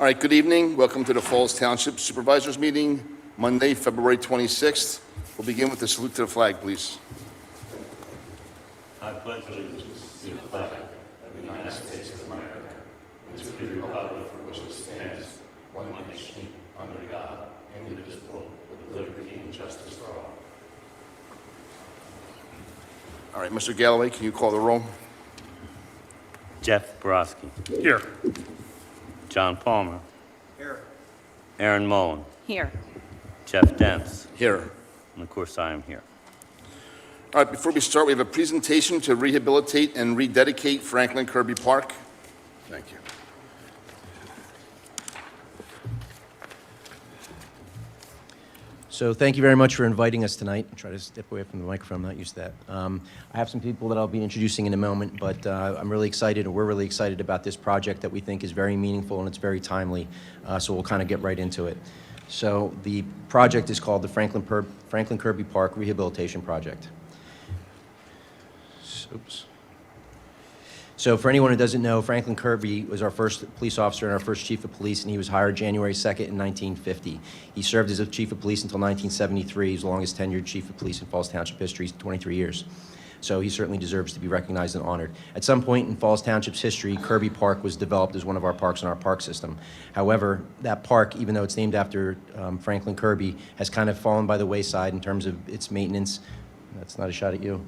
All right, good evening. Welcome to the Falls Township Supervisors Meeting, Monday, February 26th. We'll begin with the salute to the flag, please. I pledge allegiance to the flag of the United States of America and to the republic for which it stands, one nation, under God, indivisible, with liberty and justice for all. All right, Mr. Galloway, can you call the roll? Jeff Borowski. Here. John Palmer. Here. Aaron Mullen. Here. Jeff Dents. Here. And of course, I am here. All right, before we start, we have a presentation to rehabilitate and rededicate Franklin Kirby Park. Thank you. So thank you very much for inviting us tonight. I'll try to step away from the microphone, I'm not used to that. I have some people that I'll be introducing in a moment, but I'm really excited, and we're really excited about this project that we think is very meaningful and it's very timely, so we'll kind of get right into it. So the project is called the Franklin Kirby Park Rehabilitation Project. Oops. So for anyone who doesn't know, Franklin Kirby was our first police officer and our first chief of police, and he was hired January 2nd in 1950. He served as a chief of police until 1973. He's the longest tenured chief of police in Falls Township history, 23 years. So he certainly deserves to be recognized and honored. At some point in Falls Township's history, Kirby Park was developed as one of our parks in our park system. However, that park, even though it's named after Franklin Kirby, has kind of fallen by the wayside in terms of its maintenance. That's not a shot at you.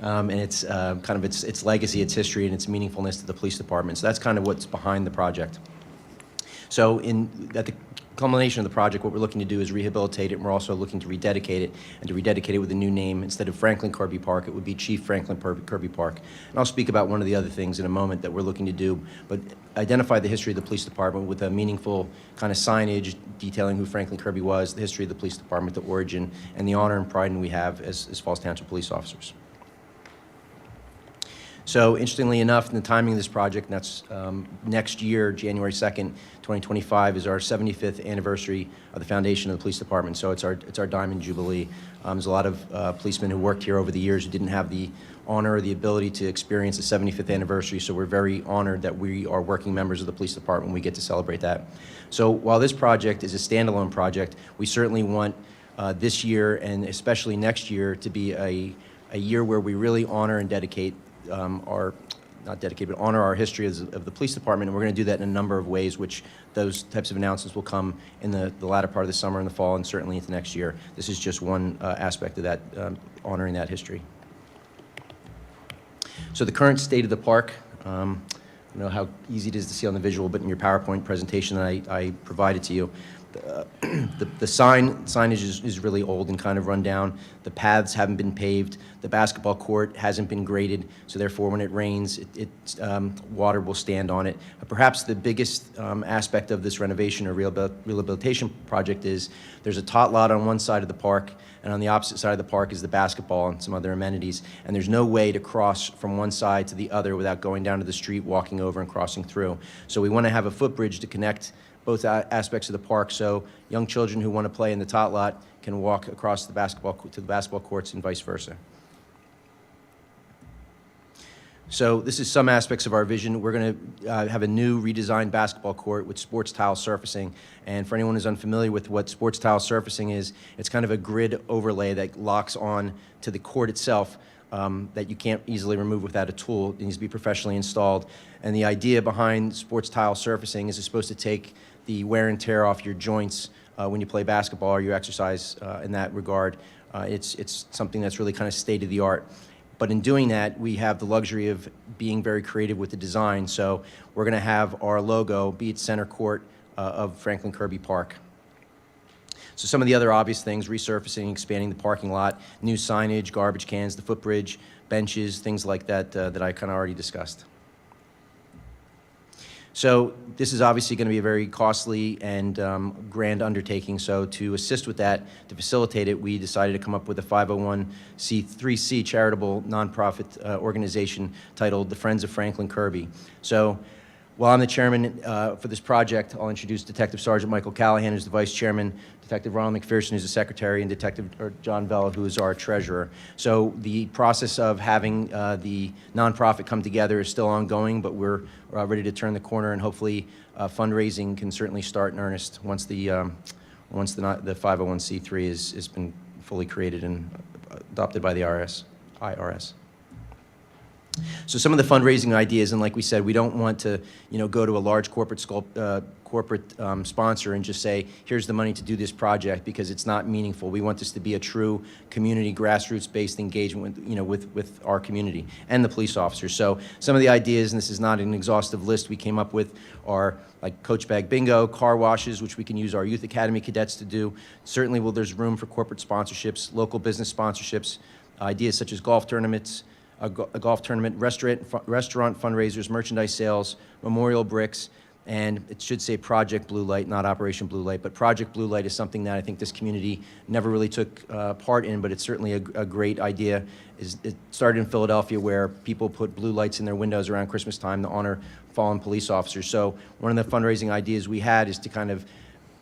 And it's kind of its legacy, its history, and its meaningfulness to the police department. So that's kind of what's behind the project. So at the culmination of the project, what we're looking to do is rehabilitate it, and we're also looking to rededicate it, and to rededicate it with a new name. Instead of Franklin Kirby Park, it would be Chief Franklin Kirby Park. And I'll speak about one of the other things in a moment that we're looking to do, but identify the history of the police department with a meaningful kind of signage detailing who Franklin Kirby was, the history of the police department, the origin, and the honor and pride we have as Falls Township police officers. So interestingly enough, in the timing of this project, and that's next year, January 2nd, 2025, is our 75th anniversary of the foundation of the police department. So it's our Diamond Jubilee. There's a lot of policemen who worked here over the years who didn't have the honor or the ability to experience the 75th anniversary, so we're very honored that we are working members of the police department when we get to celebrate that. So while this project is a standalone project, we certainly want this year, and especially next year, to be a year where we really honor and dedicate honor our history of the police department, and we're going to do that in a number of ways, which those types of announcements will come in the latter part of the summer and the fall, and certainly into next year. This is just one aspect of that, honoring that history. So the current state of the park, I don't know how easy it is to see on the visual, but in your PowerPoint presentation that I provided to you, the signage is really old and kind of run down. The paths haven't been paved. The basketball court hasn't been graded, so therefore when it rains, water will stand on it. Perhaps the biggest aspect of this renovation or rehabilitation project is there's a tot lot on one side of the park, and on the opposite side of the park is the basketball and some other amenities, and there's no way to cross from one side to the other without going down to the street, walking over, and crossing through. So we want to have a footbridge to connect both aspects of the park, so young children who want to play in the tot lot can walk across the basketball courts and vice versa. So this is some aspects of our vision. We're going to have a new redesigned basketball court with sports tile surfacing. And for anyone who's unfamiliar with what sports tile surfacing is, it's kind of a grid overlay that locks on to the court itself that you can't easily remove without a tool. It needs to be professionally installed. And the idea behind sports tile surfacing is it's supposed to take the wear and tear off your joints when you play basketball or you exercise in that regard. It's something that's really kind of state of the art. But in doing that, we have the luxury of being very creative with the design. So we're going to have our logo be at center court of Franklin Kirby Park. So some of the other obvious things: resurfacing, expanding the parking lot, new signage, garbage cans, the footbridge, benches, things like that that I kind of already discussed. So this is obviously going to be a very costly and grand undertaking. So to assist with that, to facilitate it, we decided to come up with a 501c3c charitable nonprofit organization titled the Friends of Franklin Kirby. So While I'm the chairman for this project, I'll introduce Detective Sergeant Michael Callahan, who's the vice chairman, Detective Ronald McPherson, who's the secretary, and Detective John Vella, who is our treasurer. So the process of having the nonprofit come together is still ongoing, but we're ready to turn the corner, and hopefully fundraising can certainly start in earnest once the 501c3 has been fully created and adopted by the IRS. So some of the fundraising ideas, and like we said, we don't want to, go to a large corporate sponsor and just say, here's the money to do this project, because it's not meaningful. We want this to be a true community, grassroots-based engagement with our community and the police officers. So some of the ideas, and this is not an exhaustive list we came up with, are like coach bag bingo, car washes, which we can use our Youth Academy cadets to do. Certainly, there's room for corporate sponsorships, local business sponsorships, ideas such as golf tournaments, a golf tournament, restaurant fundraisers, merchandise sales, memorial bricks, and it should say Project Blue Light, not Operation Blue Light, but Project Blue Light is something that I think this community never really took part in, but it's certainly a great idea. It started in Philadelphia, where people put blue lights in their windows around Christmas time to honor fallen police officers. So one of the fundraising ideas we had is to kind of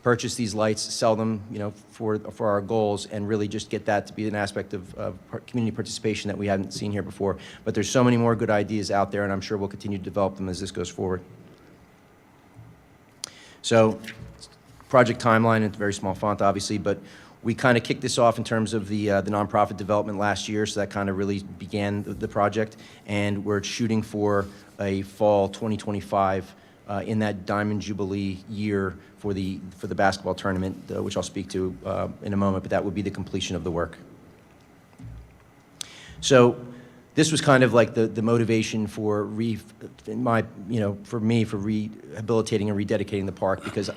purchase these lights, sell them, for our goals, and really just get that to be an aspect of community participation that we haven't seen here before. But there's so many more good ideas out there, and I'm sure we'll continue to develop them as this goes forward. So, project timeline, it's very small font, obviously, but we kind of kicked this off in terms of the nonprofit development last year, so that kind of really began the project, and we're shooting for a fall 2025 in that Diamond Jubilee year for the basketball tournament, which I'll speak to in a moment, but that would be the completion of the work. So this was kind of like the motivation for for me for rehabilitating and rededicating the park, because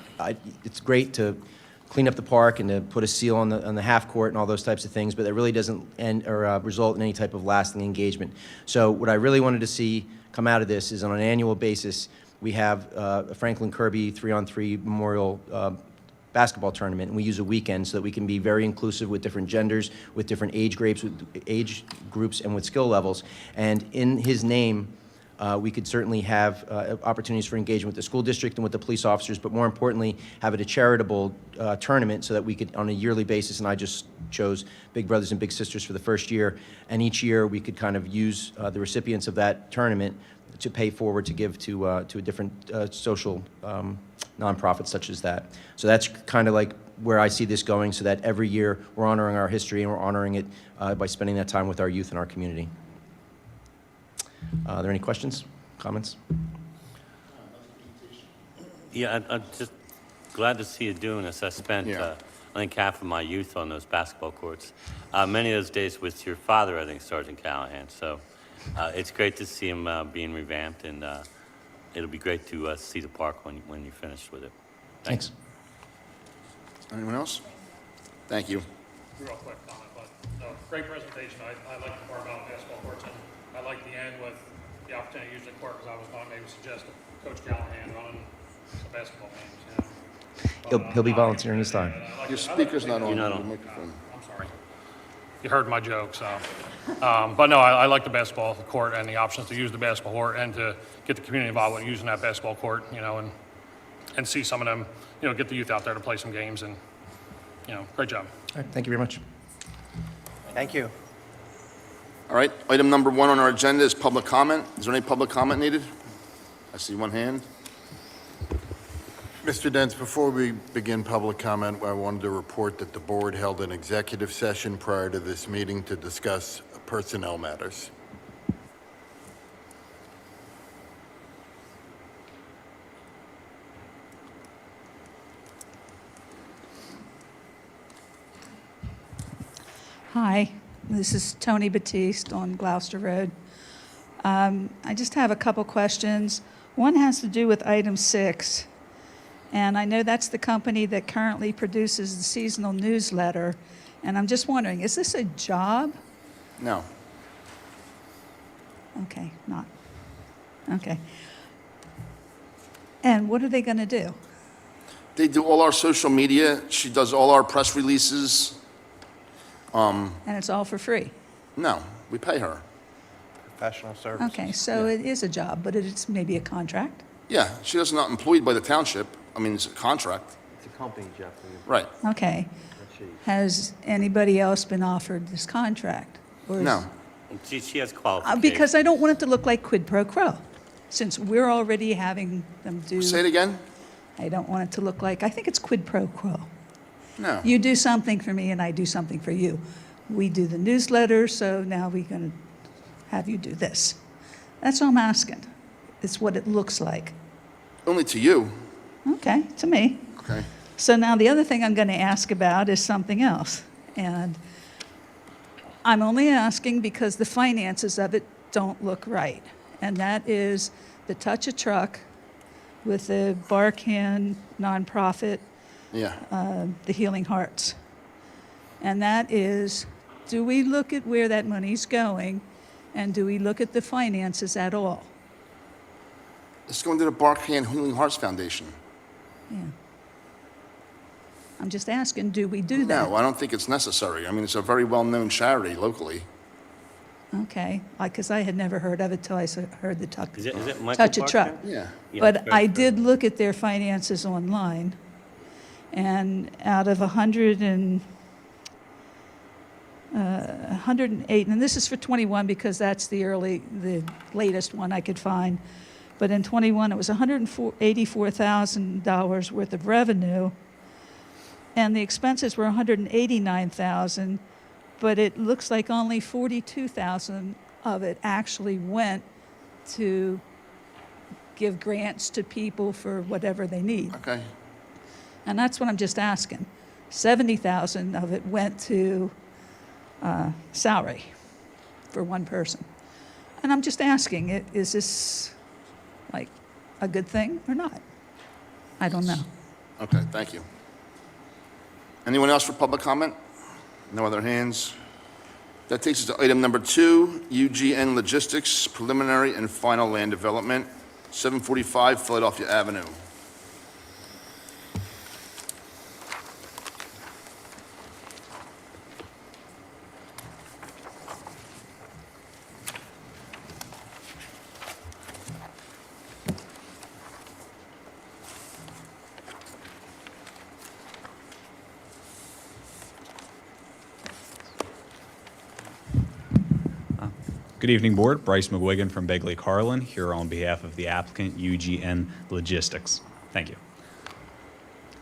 it's great to clean up the park and to put a seal on the half court and all those types of things, but that really doesn't result in any type of lasting engagement. So what I really wanted to see come out of this is, on an annual basis, we have a Franklin Kirby 3-on-3 memorial basketball tournament, and we use a weekend so that we can be very inclusive with different genders, with different age groups, and with skill levels. And in his name, we could certainly have opportunities for engagement with the school district and with the police officers, but more importantly, have it a charitable tournament so that we could, on a yearly basis, and I just chose Big Brothers and Big Sisters for the first year, and each year we could kind of use the recipients of that tournament to pay forward to give to a different social nonprofit such as that. So that's kind of like where I see this going, so that every year we're honoring our history, and we're honoring it by spending that time with our youth and our community. Are there any questions, comments? Yeah, I'm just glad to see you doing this. I spent, Yeah. I think, half of my youth on those basketball courts. Many of those days with your father, I think, Sergeant Callahan. So it's great to see him being revamped, and it'll be great to see the park when you're finished with it. Thanks. Anyone else? Thank you. Real quick comment, but no, great presentation. I like the part about basketball courts, and I like the end with the opportunity to use the court, because I was going to maybe suggest Coach Callahan running some basketball games. He'll be volunteering his time. Your speaker's not on. You're not Your on. microphone. I'm sorry. You heard my joke, so. But no, I like the basketball court and the options to use the basketball court and to get the community involved with using that basketball court, and see some of them, get the youth out there to play some games, and, great job. All right, thank you very much. Thank you. All right, item number 1 on our agenda is public comment. Is there any public comment needed? I see one hand. Mr. Dents, before we begin public comment, I wanted to report that the board held an executive session prior to this meeting to discuss personnel matters. Hi, this is Tony Batiste on Gloucester Road. I just have a couple questions. One has to do with item 6. And I know that's the company that currently produces the seasonal newsletter. And I'm just wondering, is this a job? No. Okay, not. Okay. And what are they going to do? They do all our social media. She does all our press releases. And it's all for free? No, we pay her. Professional services. Okay, so it is a job, but it's maybe a contract? Yeah, she is not employed by the township. I mean, it's a contract. It's a company, Jeff. Right. Okay. Has anybody else been offered this contract? Or is- No. She has qualifications. Because I don't want it to look like quid pro quo, since we're already having them do. Say it again? I don't want it to look like, I think it's quid pro quo. No. You do something for me and I do something for you. We do the newsletter, so now we're going to have you do this. That's all I'm asking. It's what it looks like. Only to you. Okay, to me. Okay. So now the other thing I'm going to ask about is something else. And I'm only asking because the finances of it don't look right. And that is the Touch a Truck with the Barkhand nonprofit, Yeah. the Healing Hearts. And that is, do we look at where that money's going and do we look at the finances at all? It's going to the Barkhand Healing Hearts Foundation. Yeah. I'm just asking, do we do that? No, I don't think it's necessary. I mean, it's a very well-known charity locally. Okay, because I had never heard of it till I heard the Is it Michael Touch a Truck. Barker? Yeah. Yeah, But very I true. did look at their finances online, and out of 108, and this is for 21 because that's the latest one I could find, but in 21 it was $184,000 worth of revenue, and the expenses were $189,000, but it looks like only $42,000 of it actually went to give grants to people for whatever they need. Okay. And that's what I'm just asking. 70,000 of it went to salary for one person. And I'm just asking, is this like a good thing or not? I don't know. Okay, thank you. Anyone else for public comment? No other hands? That takes us to item number 2, UGN Logistics, preliminary and final land development, 745 Philadelphia Avenue. Good evening, Board. Bryce McGuigan from Begley Carlin, here on behalf of the applicant, UGN Logistics. Thank you.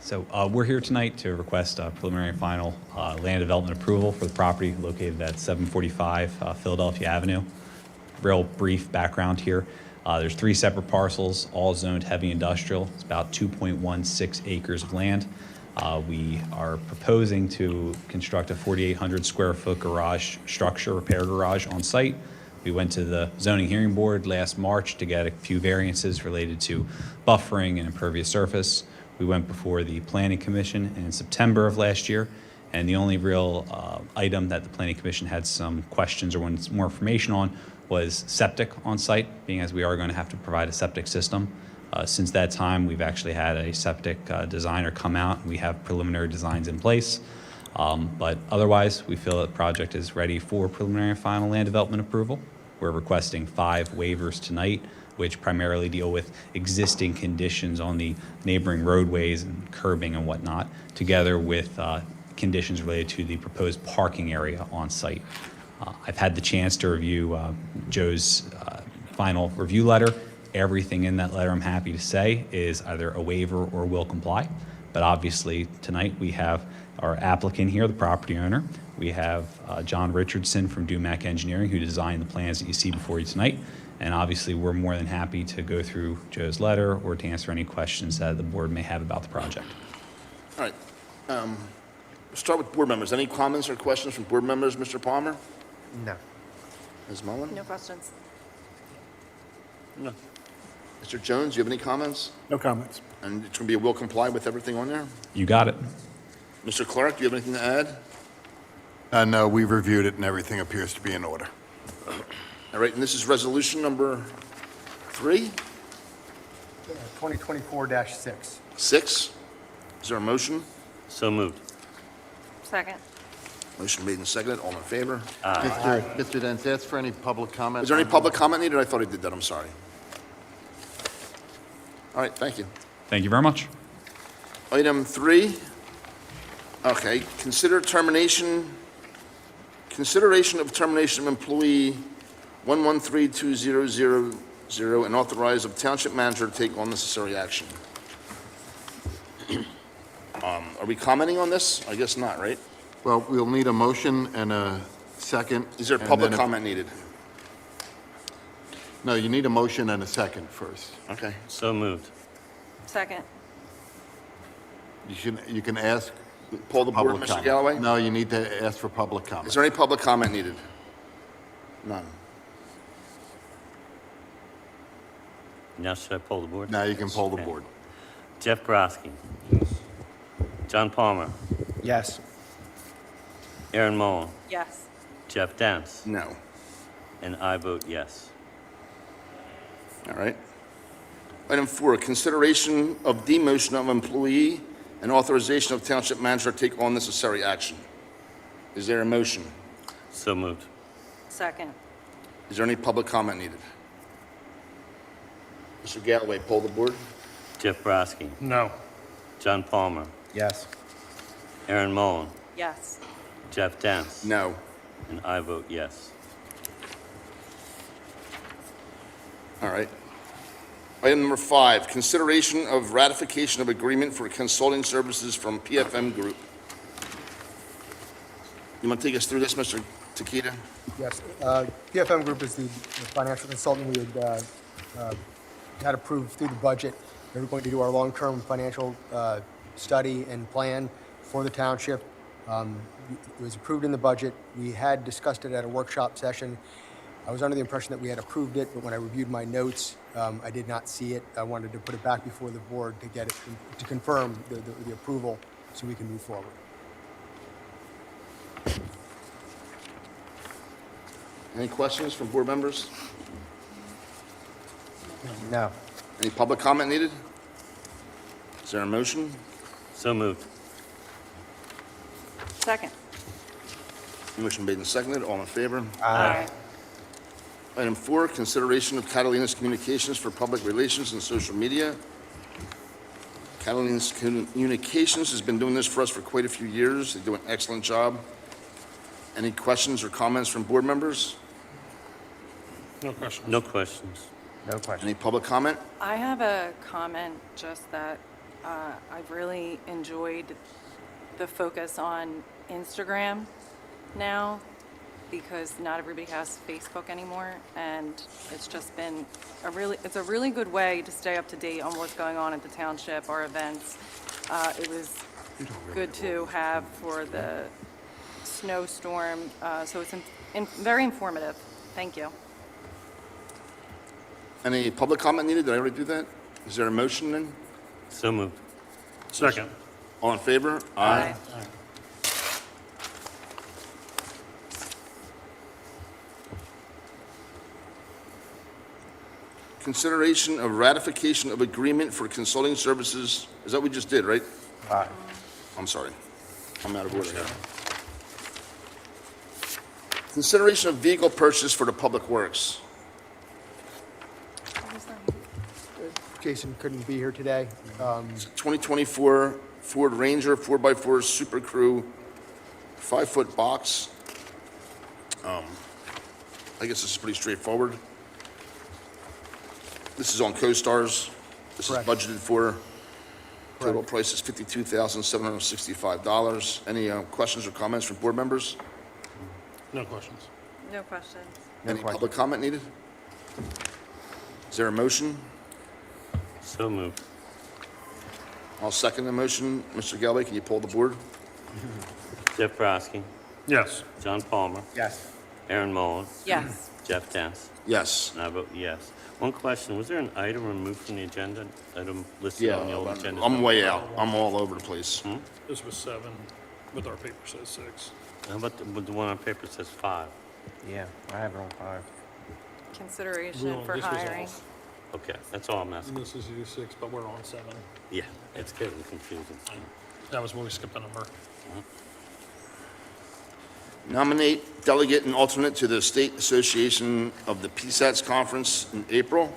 So we're here tonight to request a preliminary and final land development approval for the property located at 745 Philadelphia Avenue. Real brief background here. There's 3 separate parcels, all zoned heavy industrial. It's about 2.16 acres of land. We are proposing to construct a 4,800 square foot garage structure, repair garage on site. We went to the zoning hearing board last March to get a few variances related to buffering and impervious surface. We went before the Planning Commission in September of last year, and the only real item that the Planning Commission had some questions or wanted more information on was septic on site, being as we are going to have to provide a septic system. Since that time, we've actually had a septic designer come out, and we have preliminary designs in place. But otherwise, we feel that the project is ready for preliminary and final land development approval. We're requesting 5 waivers tonight, which primarily deal with existing conditions on the neighboring roadways and curbing and whatnot, together with conditions related to the proposed parking area on site. I've had the chance to review Joe's final review letter. Everything in that letter, I'm happy to say, is either a waiver or will comply. But obviously, tonight we have our applicant here, the property owner. We have John Richardson from Dumac Engineering, who designed the plans that you see before you tonight. And obviously, we're more than happy to go through Joe's letter or to answer any questions that the board may have about the project. All right. We'll start with board members. Any comments or questions from board members? Mr. Palmer? No. Ms. Mullen? No questions. No. Mr. Jones, do you have any comments? No comments. And it's going to be a will comply with everything on there? You got it. Mr. Clark, do you have anything to add? No, we reviewed it and everything appears to be in order. All right, and this is resolution number 3? 2024-6. 6? Is there a motion? So moved. Second. Motion made and seconded. All in favor? Mr. Dents, ask for any public comment. Is there any public comment needed? I thought I did that. I'm sorry. All right, thank you. Thank you very much. Item 3, okay, consideration of termination of employee 1132000 and authorize of township manager to take all necessary action. Are we commenting on this? I guess not, right? Well, we'll need a motion and a second. Is there and public then if- comment needed? No, you need a motion and a second first. Okay. So moved. Second. You can ask Poll the board, public Mr. comment. Galloway? No, you need to ask for public comment. Is there any public comment needed? None. Now should I poll the board? Now you can poll the Okay. board. Jeff Brodsky. John Palmer. Yes. Aaron Mullen. Yes. Jeff Dance. No. And I vote yes. All right. Item 4, consideration of demotion of employee and authorization of township manager to take all necessary action. Is there a motion? So moved. Second. Is there any public comment needed? Mr. Galloway, poll the board. Jeff Brodsky. No. John Palmer. Yes. Aaron Mullen. Yes. Jeff Dance. No. And I vote yes. All right. Item number 5, consideration of ratification of agreement for consulting services from PFM Group. You want to take us through this, Mr. Takita? Yes, PFM Group is the financial consultant we had approved through the budget. They were going to do our long-term financial study and plan for the township. It was approved in the budget. We had discussed it at a workshop session. I was under the impression that we had approved it, but when I reviewed my notes, I did not see it. I wanted to put it back before the board to get it, to confirm the approval so we can move forward. Any questions from board members? No. Any public comment needed? Is there a motion? So moved. Second. Motion made and seconded. All in favor? Aye. Item 4, consideration of Catalina's communications for public relations and social media. Catalina's Communications has been doing this for us for quite a few years. They do an excellent job. Any questions or comments from board members? No questions. No questions. No question. Any public comment? I have a comment just that I've really enjoyed the focus on Instagram now, because not everybody has Facebook anymore, and it's just been it's a really good way to stay up to date on what's going on at the township, our events. It was good to have for the snowstorm, so it's very informative. Thank you. Any public comment needed? Did I already do that? Is there a motion then? So moved. Second. All in favor? Aye. Consideration of ratification of agreement for consulting services. Is that what we just did, right? Aye. I'm sorry. I'm out of order here. Consideration of vehicle purchase for the Public Works. Jason couldn't be here today. 2024 Ford Ranger 4x4 Super Crew 5-foot box. I guess this is pretty straightforward. This is on CoStars. This is Correct. budgeted for. Total Correct. price is $52,765. Any questions or comments from board members? No questions. No questions. No Any question. public comment needed? Is there a motion? So moved. I'll second the motion. Mr. Galway, can you poll the board? Jeff Brodsky. Yes. John Palmer. Yes. Aaron Mullen. Yes. Jeff Dance. Yes. And I vote yes. One question, was there an item removed from the agenda, item listed on the old agenda? I'm way out. I'm all over the place. This was 7, but our paper says 6. How about the one on paper says 5? Yeah, I have it on 5. Consideration for This was hiring. off. Okay, that's all I'm asking. This is U6, but we're on 7. Yeah, it's getting confusing. That was when we skipped a number. Nominate delegate and alternate to the State Association of the PSATS Conference in April.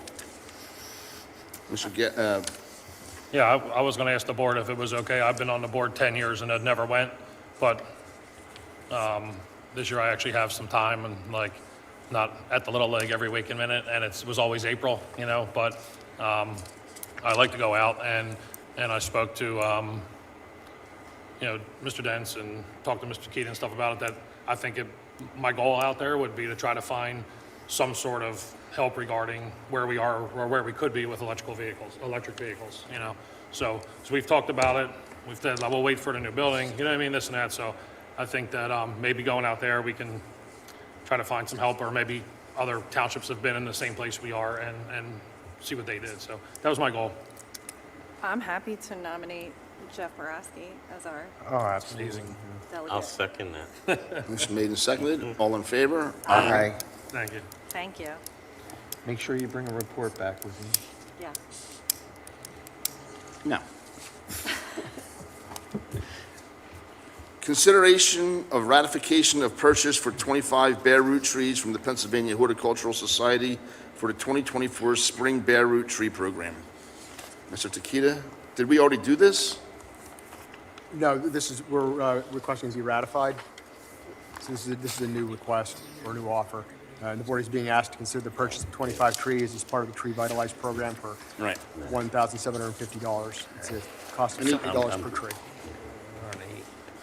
Mr. Yeah, I was going to ask the board if it was okay. I've been on the board 10 years and it never went, but this year I actually have some time and like not at the Little League every week and minute, and it was always April, you know, but I like to go out and I spoke to, you know, Mr. Dents and talked to Mr. Keaton and stuff about it, that I think my goal out there would be to try to find some sort of help regarding where we are or where we could be with electric vehicles, you know. So we've talked about it. We've said, we'll wait for the new building, you know what I mean, this and that. So I think that maybe going out there, we can try to find some help, or maybe other townships have been in the same place we are and see what they did. So that was my goal. I'm happy to nominate Jeff Borowski as our Oh, absolutely. I'll delegate. second that. Motion made and seconded. All in favor? Aye. Thank you. Thank you. Make sure you bring a report back with you. Yeah. No. Consideration of ratification of purchase for 25 bare root trees from the Pennsylvania Horticultural Society for the 2024 Spring Bare Root Tree Program. Mr. Takita, did we already do this? No, we're requesting to be ratified. So this is a new request or a new offer. And the board is being asked to consider the purchase of 25 trees as part of the Tree Vitalize program for Right. $1,750. It's a cost of $50 per tree.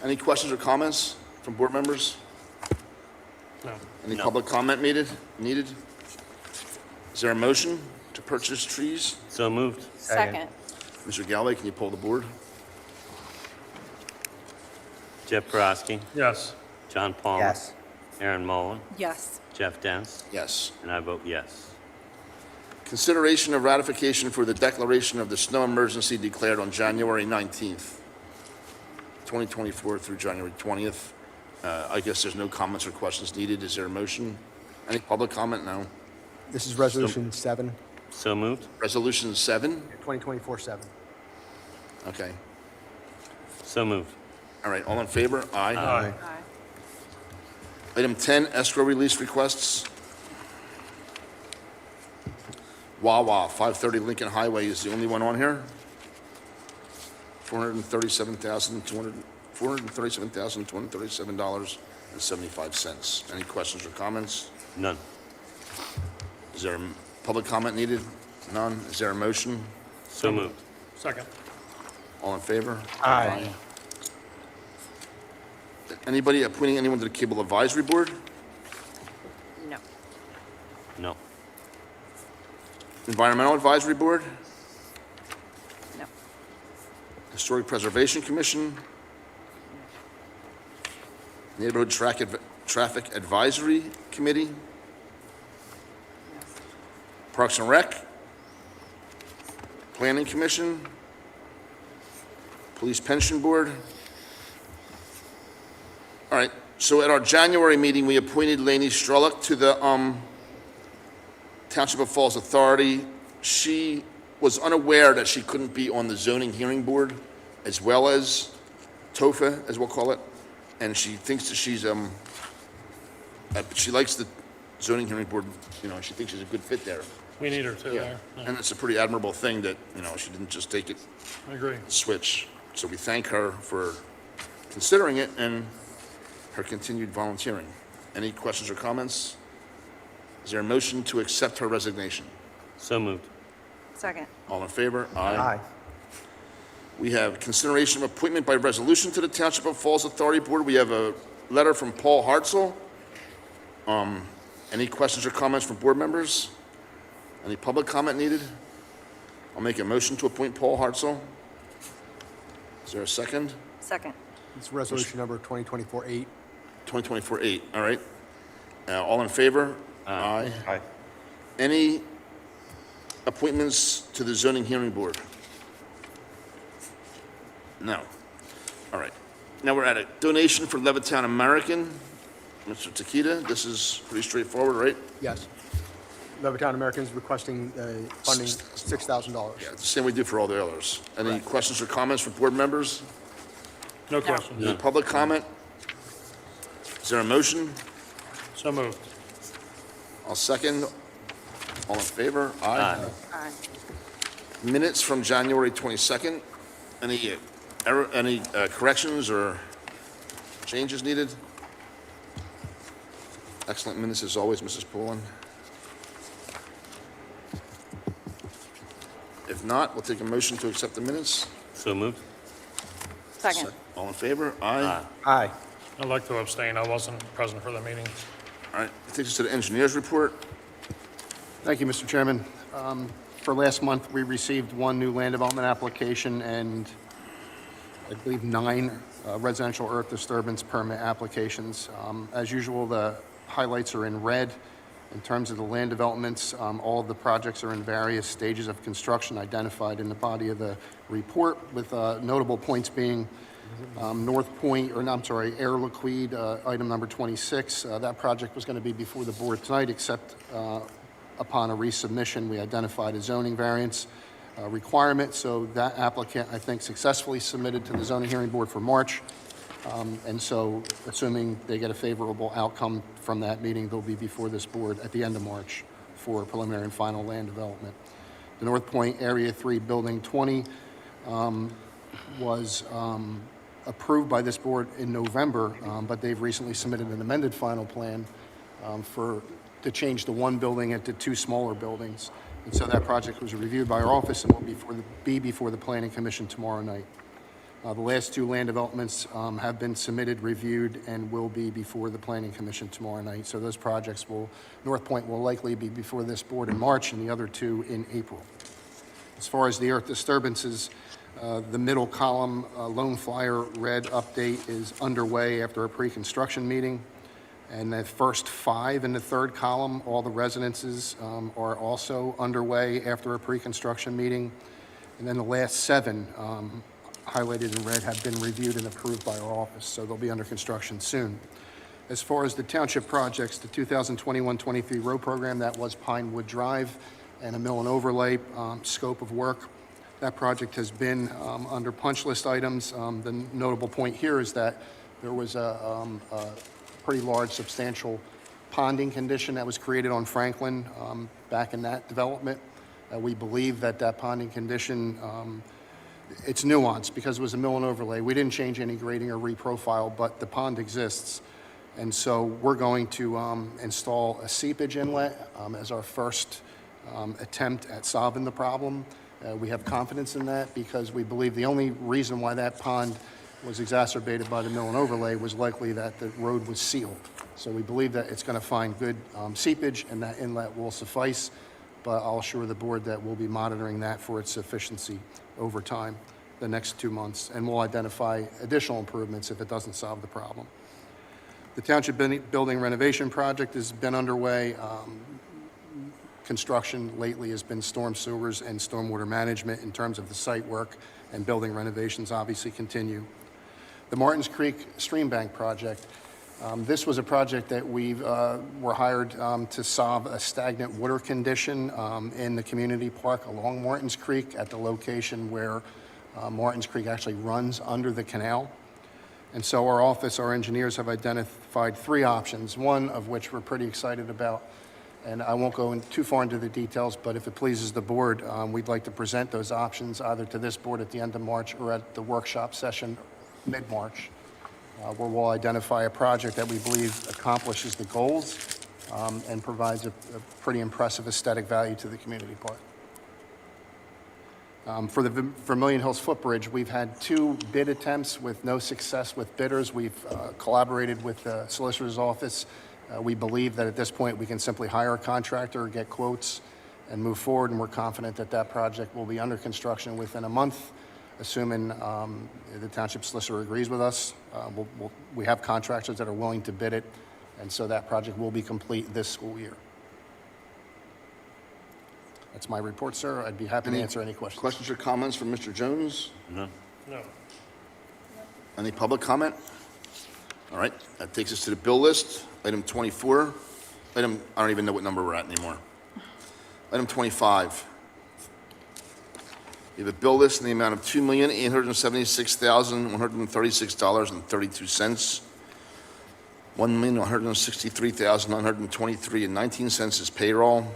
Any questions or comments from board members? No. Any public comment needed? Is there a motion to purchase trees? So moved. Second. Mr. Galloway, can you poll the board? Jeff Borowski, Yes. John Palmer. Yes. Aaron Mullen, Yes. Jeff Dents, Yes. and I vote yes. Consideration of ratification for the declaration of the snow emergency declared on January 19th, 2024 through January 20th. I guess there's no comments or questions needed. Is there a motion? Any public comment? No. This is Resolution 7, So moved. Resolution 7? 2024-7. Okay. So moved. All right, all in favor? Aye. Aye. Aye. Item 10, escrow release requests. Wawa, 530 Lincoln Highway is the only one on here. $437,237.75. Any questions or comments? None. Is there a public comment needed? None. Is there a motion? So moved. Second. All in favor? Aye. Anybody appointing anyone to the Cable Advisory Board? No. No. Environmental Advisory Board? No. Historic Preservation Commission? Neighborhood Traffic Advisory Committee? Parks and Rec? Planning Commission? Police Pension Board? All right, so at our January meeting, we appointed Lainey Strellick to the Township of Falls Authority. She was unaware that she couldn't be on the zoning hearing board as well as TOFA, as we'll call it. And she thinks that she likes the zoning hearing board, you know, she thinks she's a good fit there. We need her too there. Yeah. And it's a pretty admirable thing that, you know, she didn't just take it, I agree. switch. So we thank her for considering it and her continued volunteering. Any questions or comments? Is there a motion to accept her resignation? So moved. Second. All in favor? Aye. We have consideration of appointment by resolution to the Township of Falls Authority Board. We have a letter from Paul Hartzell. Any questions or comments from board members? Any public comment needed? I'll make a motion to appoint Paul Hartzell. Is there a second? Second. It's resolution number 2024-8. 2024-8, all right. All in favor? Aye. Aye. Any appointments to the zoning hearing board? No. All right. Now we're at a donation for Levittown American. Mr. Takita, this is pretty straightforward, right? Yes. Levittown Americans requesting funding $6,000. Yeah, it's the same we do for all the others. Any Correct. questions or comments from board members? No questions. Any public comment? Is there a motion? So moved. I'll second. All in favor? Aye. Aye. Minutes from January 22nd. Any corrections or changes needed? Excellent minutes as always, Mrs. Poulin. If not, we'll take a motion to accept the minutes. So moved. Second. All in favor? Aye. Aye. I'd like to abstain. I wasn't present for the meeting. All right, that takes us to the engineer's report. Thank you, Mr. Chairman. For last month, we received one new land development application and I believe 9 residential earth disturbance permit applications. As usual, the highlights are in red. In terms of the land developments, all of the projects are in various stages of construction identified in the body of the report, with notable points being North Point, Air Liquide, item number 26. That project was going to be before the board tonight, except upon a resubmission, we identified a zoning variance requirement. So that applicant, I think, successfully submitted to the zoning hearing board for March. And so, assuming they get a favorable outcome from that meeting, they'll be before this board at the end of March for preliminary and final land development. The North Point Area 3 Building 20 was approved by this board in November, but they've recently submitted an amended final plan to change the one building into 2 smaller buildings. And so that project was reviewed by our office and will be before the Planning Commission tomorrow night. The last 2 land developments have been submitted, reviewed, and will be before the Planning Commission tomorrow night. So those projects North Point will likely be before this board in March and the other 2 in April. As far as the earth disturbances, the middle column Lone Flyer red update is underway after a pre-construction meeting. And the first 5 in the third column, all the residences are also underway after a pre-construction meeting. And then the last 7 highlighted in red have been reviewed and approved by our office, so they'll be under construction soon. As far as the township projects, the 2021-23 road program, that was Pinewood Drive and a mill and overlay scope of work. That project has been under punch list items. The notable point here is that there was a pretty large, substantial ponding condition that was created on Franklin back in that development. We believe that ponding condition, it's nuanced because it was a mill and overlay. We didn't change any grading or reprofile, but the pond exists. And so we're going to install a seepage inlet as our first attempt at solving the problem. We have confidence in that because we believe the only reason why that pond was exacerbated by the mill and overlay was likely that the road was sealed. So we believe that it's going to find good seepage and that inlet will suffice, but I'll assure the board that we'll be monitoring that for its efficiency over time the next 2 months, and we'll identify additional improvements if it doesn't solve the problem. The Township Building Renovation Project has been underway. Construction lately has been storm sewers and stormwater management. In terms of the site work and building renovations obviously continue. The Martins Creek Stream Bank Project. This was a project that we were hired to solve a stagnant water condition in the community park along Martins Creek at the location where Martins Creek actually runs under the canal. And so our engineers have identified 3 options, one of which we're pretty excited about. And I won't go too far into the details, but if it pleases the board, we'd like to present those options either to this board at the end of March or at the workshop session mid-March, where we'll identify a project that we believe accomplishes the goals and provides a pretty impressive aesthetic value to the community park. For the Vermilion Hills Footbridge, we've had 2 bid attempts with no success with bidders. We've collaborated with the solicitor's office. We believe that at this point we can simply hire a contractor, get quotes, and move forward, and we're confident that that project will be under construction within a month, assuming the township solicitor agrees with us. We have contractors that are willing to bid it, and so that project will be complete this school year. That's my report, sir. I'd be happy to answer any questions. Questions or comments from Mr. Jones? No. No. Any public comment? All right, that takes us to the bill list. Item 24. I don't even know what number we're at anymore. Item 25. You have a bill list in the amount of $2,876,136.32. $1,163,923.19 is payroll.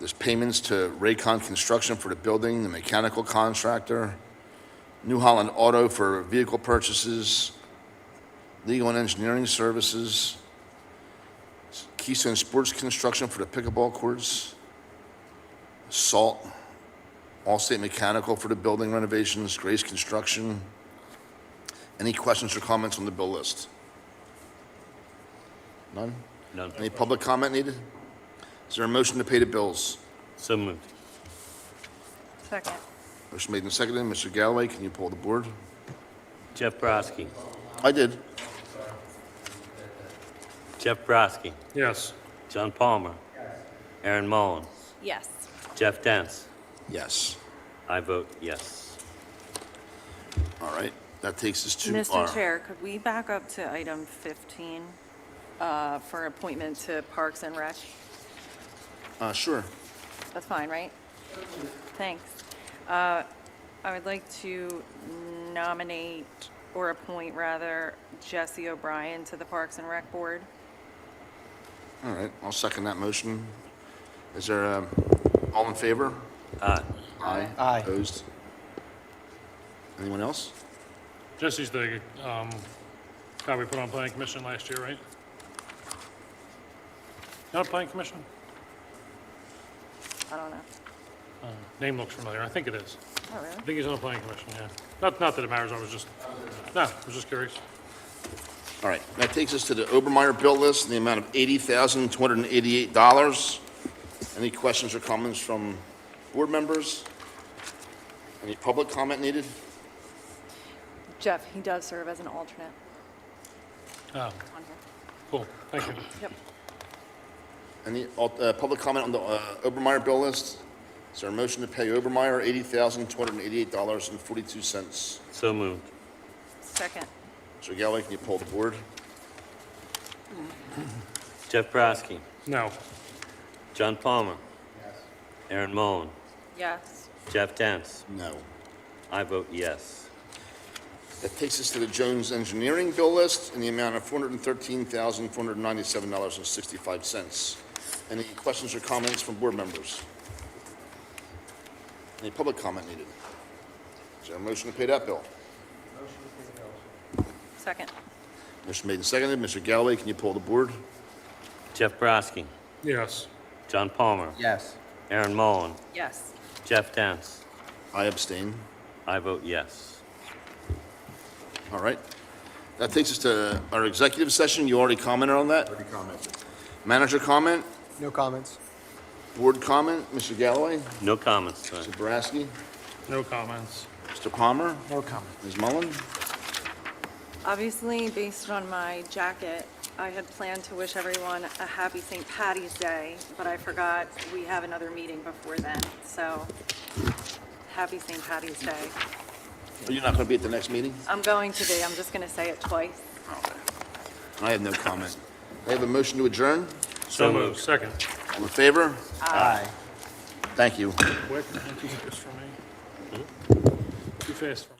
There's payments to Raycon Construction for the building, the mechanical contractor, New Holland Auto for vehicle purchases, legal and engineering services, Keystone Sports Construction for the pickleball courts, Salt, Allstate Mechanical for the building renovations, Grace Construction. Any questions or comments on the bill list? None? None. Any public comment needed? Is there a motion to pay the bills? So moved. Second. Motion made and seconded. Mr. Galloway, can you pull the board? Jeff Brodsky. I did. Jeff Brodsky. Yes. John Palmer. Aaron Mullen. Yes. Jeff Dance. Yes. I vote yes. All right. That takes us to Mr. our... Chair, could we back up to item 15 for appointment to Parks and Rec? Sure. That's fine, right? Thanks. I would like to nominate, or appoint rather, Jesse O'Brien to the Parks and Rec Board. All right. I'll second that motion. Is there all in favor? Aye. Aye. Aye. Opposed? Anyone else? Jesse's the guy we put on planning commission last year, right? Not planning commission? I don't know. Name looks familiar. I think it is. Oh, really? I think he's on the planning commission, yeah. Not that it matters, I was just curious. All right. That takes us to the Obermeyer bill list in the amount of $80,288. Any questions or comments from board members? Any public comment needed? Jeff, he does serve as an alternate Oh, on here. cool, thank you. Yep. Any public comment on the Obermeyer bill list? Is there a motion to pay Obermeyer $80,288.42? So moved. Second. Mr. Galloway, can you pull the board? Jeff Brodsky. No. John Palmer. Aaron Mullen. Yes. Jeff Dance. No. I vote yes. That takes us to the Jones Engineering bill list in the amount of $413,497.65. Any questions or comments from board members? Any public comment needed? Is there a motion to pay that bill? Second. Motion made and seconded. Mr. Galloway, can you pull the board? Jeff Brodsky. Yes. John Palmer. Yes. Aaron Mullen. Yes. Jeff Dance. I abstain. I vote yes. All right. That takes us to our executive session. You already commented on that? Already commented. Manager comment? No comments. Board comment? Mr. Galloway? No comments tonight. Mr. Boraski? No comments. Mr. Palmer? No comment. Ms. Mullen? Obviously, based on my jacket, I had planned to wish everyone a happy St. Patty's Day, but I forgot we have another meeting before then. So, happy St. Patty's Day. Are you not going to be at the next meeting? I'm going to be. I'm just going to say it twice. I have no comment. I have a motion to adjourn. So moved. Second. All in favor? Aye. Thank you. Quick, too fast for me. Too fast for me.